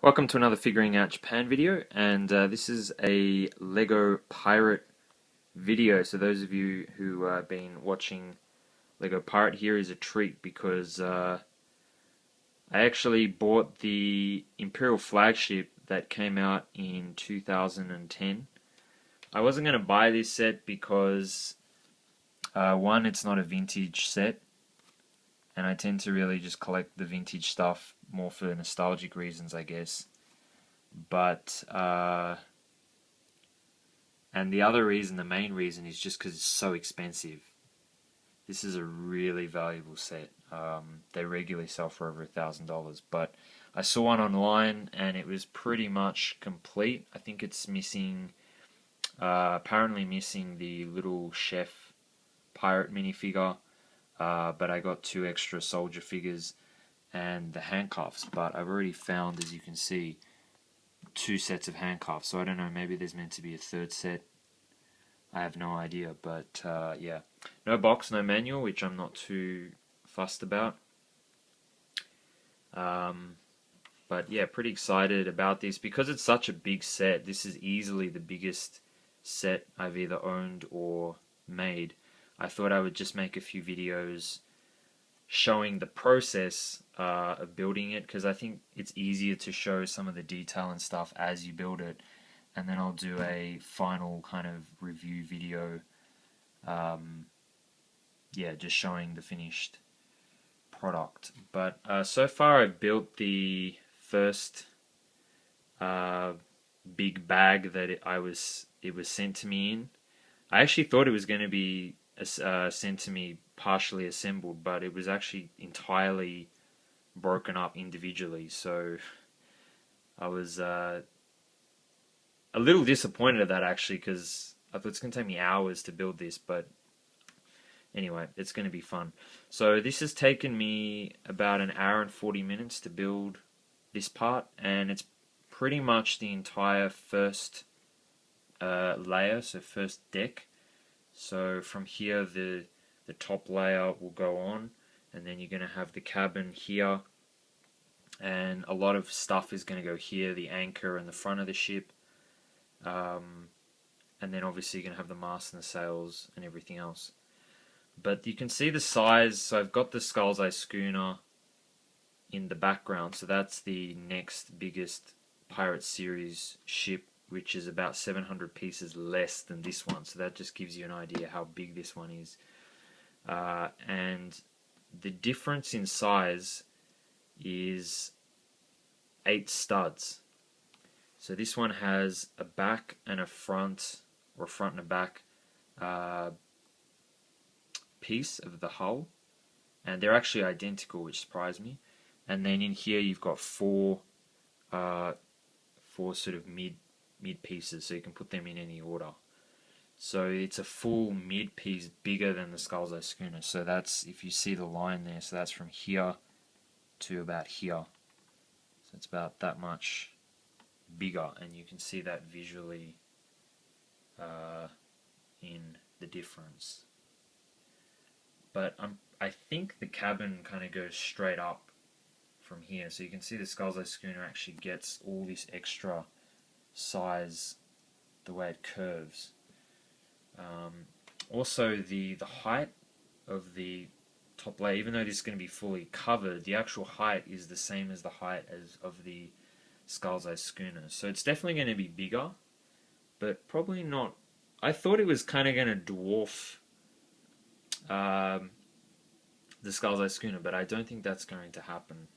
Welcome to another Figuring Out Japan video, and this is a Lego Pirate video. So those of you who have been watching Lego Pirate, here is a treat because I actually bought the Imperial Flagship that came out in 2010. I wasn't going to buy this set because one, it's not a vintage set, and I tend to really just collect the vintage stuff more for nostalgic reasons, I guess. But and the other reason, the main reason, is just because it's so expensive. This is a really valuable set. They regularly sell for over $1,000, but I saw one online and it was pretty much complete. I think it's missing, apparently missing the little chef pirate minifigure, but I got 2 extra soldier figures and the handcuffs. But I've already found, as you can see, 2 sets of handcuffs, so I don't know, maybe there's meant to be a 3rd set. I have no idea, but yeah. No box, no manual, which I'm not too fussed about. But yeah, pretty excited about this. Because it's such a big set, this is easily the biggest set I've either owned or made. I thought I would just make a few videos showing the process of building it, because I think it's easier to show some of the detail and stuff as you build it, and then I'll do a final kind of review video, yeah, just showing the finished product. But so far I've built the first big bag that it was sent to me in. I actually thought it was going to be sent to me partially assembled, but it was actually entirely broken up individually. So I was a little disappointed at that, actually, because I thought it's going to take me hours to build this, but anyway, it's going to be fun. So this has taken me about an hour and 40 minutes to build this part, and it's pretty much the entire first layer, so first deck. So from here, the top layer will go on, and then you're going to have the cabin here, and a lot of stuff is going to go here, the anchor and the front of the ship, and then obviously you're going to have the mast and the sails and everything else. But you can see the size. So I've got the Eye Schooner in the background, so that's the next biggest Pirate series ship, which is about 700 pieces less than this one. So that just gives you an idea how big this one is. And the difference in size is 8 studs. So this one has a back and a front, or a front and a back piece of the hull, and they're actually identical, which surprised me. And then in here you've got four sort of mid pieces, so you can put them in any order. So it's a full mid piece bigger than the Eye Schooner. So that's, if you see the line there, so that's from here to about here. So it's about that much bigger, and you can see that visually in the difference. But I think the cabin kind of goes straight up from here, so you can see the Eye Schooner actually gets all this extra size the way it curves. Also, the height of the top layer, even though this is going to be fully covered, the actual height is the same as the height of the Eye Schooner. So it's definitely going to be bigger, but probably not. I thought it was kind of going to dwarf the Eye Schooner, but I don't think that's going to happen.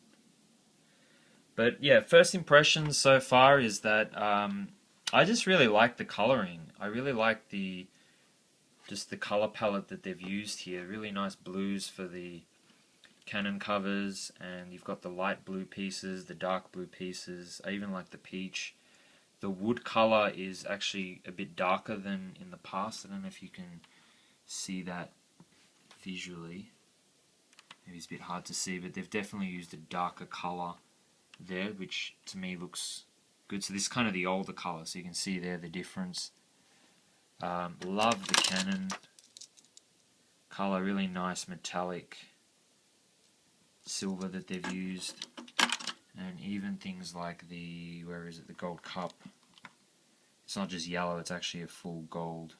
But yeah, first impressions so far is that I just really like the coloring. I really like just the color palette that they've used here. Really nice blues for the cannon covers, and you've got the light blue pieces, the dark blue pieces. I even like the peach. The wood color is actually a bit darker than in the past. I don't know if you can see that visually. Maybe it's a bit hard to see, but they've definitely used a darker color there, which to me looks good. So this is kind of the older color, so you can see there the difference. Love the cannon color, really nice metallic silver that they've used, and even things like the, where is it, the gold cup. It's not just yellow, it's actually a full gold,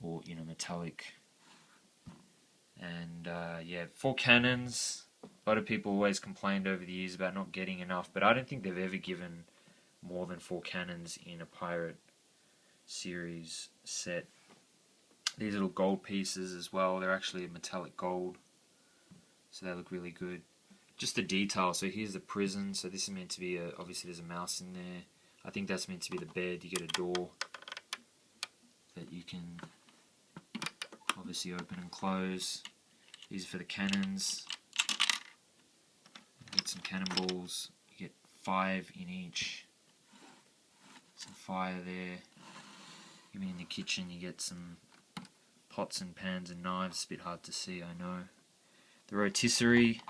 or, you know, metallic. And yeah, 4 cannons. A lot of people always complained over the years about not getting enough, but I don't think they've ever given more than 4 cannons in a pirate series set. These little gold pieces as well, they're actually a metallic gold, so they look really good. Just the detail, so here's the prison, so this is meant to be a, obviously there's a mouse in there. I think that's meant to be the bed. You get a door that you can obviously open and close. These are for the cannons. You get some cannonballs. You get 5 in each. Some fire there. Even in the kitchen you get some pots and pans and knives. It's a bit hard to see, I know. The rotisserie.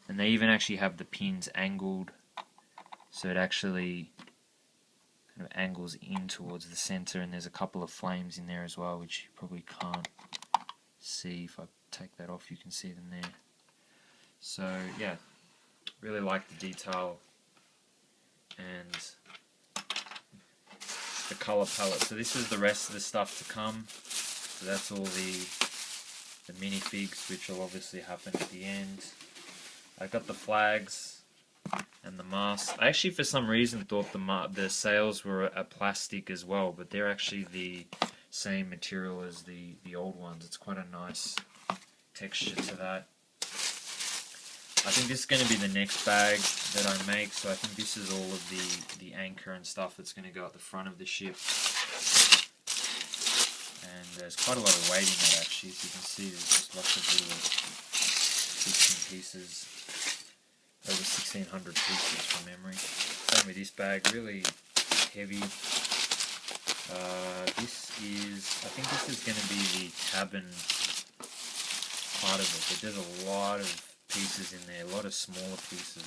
And they even actually have the pins angled, so it actually kind of angles in towards the center, and there's a couple of flames in there as well, which you probably can't see. If I take that off, you can see them there. So yeah, really like the detail and the color palette. So this is the rest of the stuff to come. So that's all the minifigs, which will obviously happen at the end. I got the flags and the mask. I actually, for some reason, thought the sails were a plastic as well, but they're actually the same material as the old ones. It's quite a nice texture to that. I think this is going to be the next bag that I make, so I think this is all of the anchor and stuff that's going to go at the front of the ship. And there's quite a lot of weight in it actually, as you can see. There's just lots of little bits and pieces. Over 1,600 pieces from memory. Same with this bag, really heavy. I think this is going to be the cabin part of it, but there's a lot of pieces in there, a lot of smaller pieces.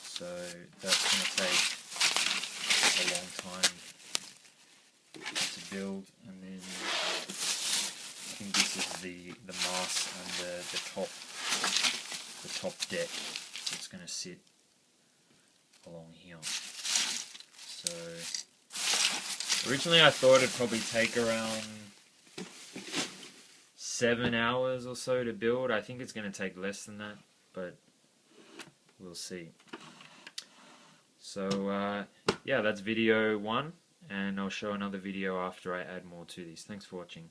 So that's going to take a long time to build. And then I think this is the mast and the top deck. It's going to sit along here. So originally I thought it'd probably take around 7 hours or so to build. I think it's going to take less than that, but we'll see. So yeah, that's video 1, and I'll show another video after I add more to these. Thanks for watching.